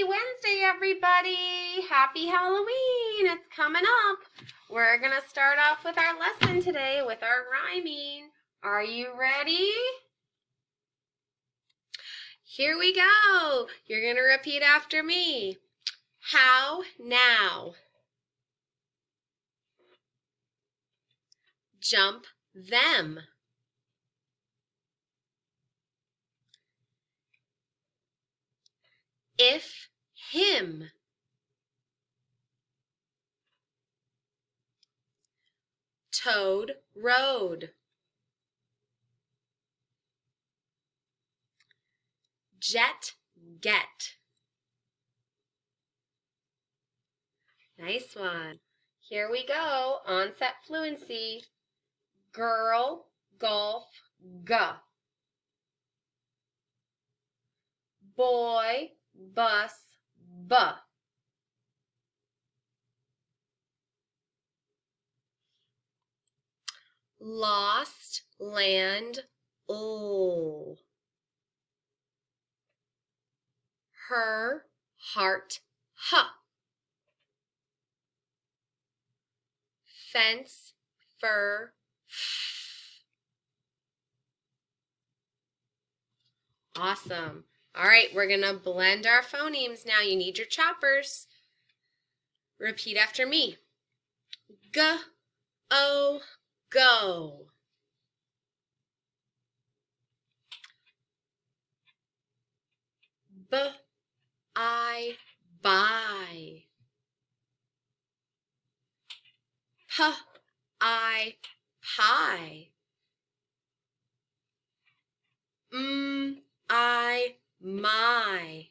Happy Wednesday, everybody! Happy Halloween! It's coming up. We're going to start off with our lesson today with our rhyming. Are you ready? Here we go. You're going to repeat after me. How now? Jump them. If him. Toad road. Jet get. Nice one. Here we go. Onset fluency. Girl, golf, ga. Boy, bus, ba. Lost land, ol. Her heart, ha. Fence, fur, f. Awesome. All right, we're going to blend our phonemes now. You need your choppers. Repeat after me. G, o, go. B, I, buy. P, I, pie. I, my.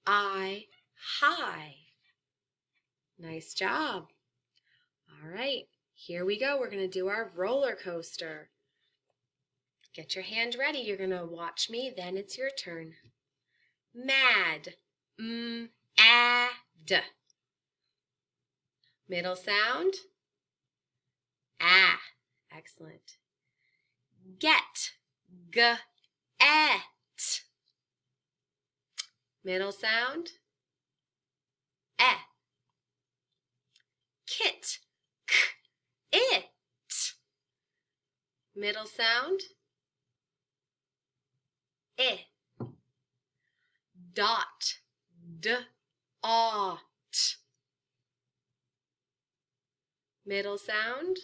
I, high. Nice job. All right, here we go. We're going to do our roller coaster. Get your hand ready. You're going to watch me, then it's your turn. Mad. Add. Middle sound. Ah. Excellent. Get. G-et. Middle sound. Eh. Kit. K-it. Middle sound. Eh. Dot. D-ought. Middle sound.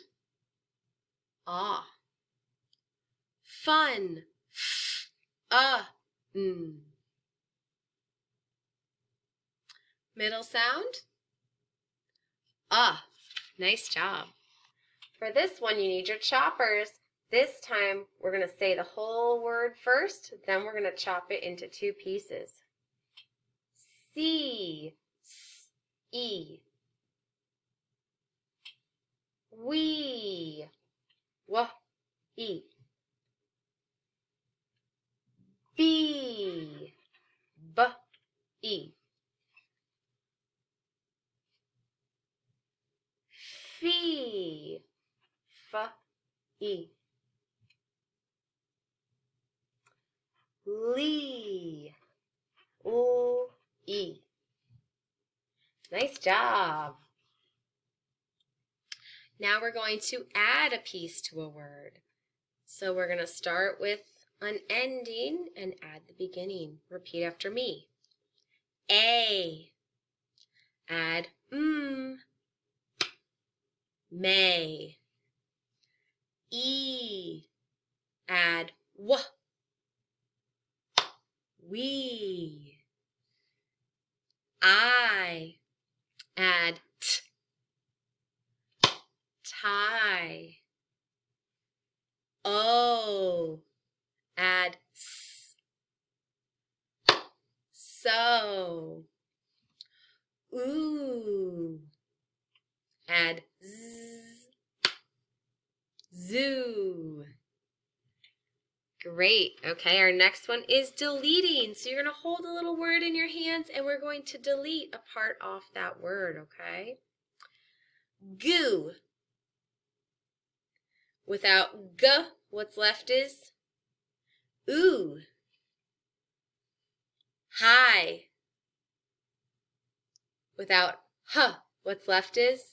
Ah. Fun. F-a-n. Middle sound. Ah. Nice job. For this one, you need your choppers. This time, we're going to say the whole word first, then we're going to chop it into two pieces. See, s-e. We, w-e. Be, b-e. Fee, f-e. Lee, o-e. Nice job. Now we're going to add a piece to a word. So we're going to start with an ending and add the beginning. Repeat after me. A. Add may. E. Add w. We. I. Add t. Tie. O. Add s. So. Ooh. Add z. Zoo. Great. Okay, our next one is deleting. So you're going to hold a little word in your hands and we're going to delete a part off that word, okay? Goo. Without g, what's left is ooh. High. Without H, what's left is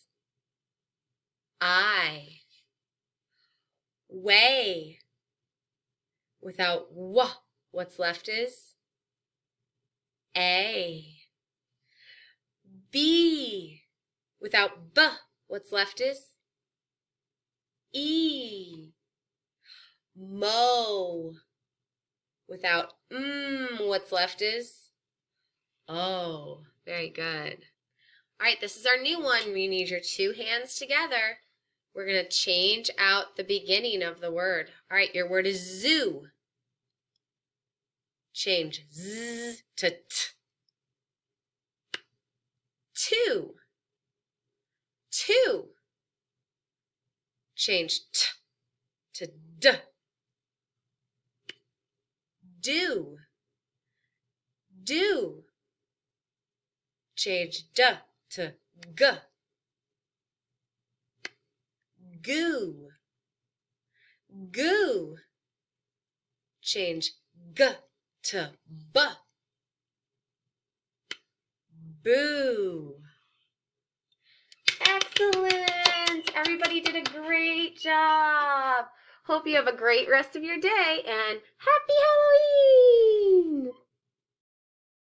I. Way. Without W, what's left is A. B. Without B, what's left is E. Mo. Without what's left is O. Very good. All right, this is our new one. We need your two hands together. We're going to change out the beginning of the word. All right, your word is zoo. Change Z to T. Two. Two. Change T to D. Do. Do. Change D to G. Goo. Goo. Change G to B. Boo. Excellent! Everybody did a great job. Hope you have a great rest of your day and happy Halloween!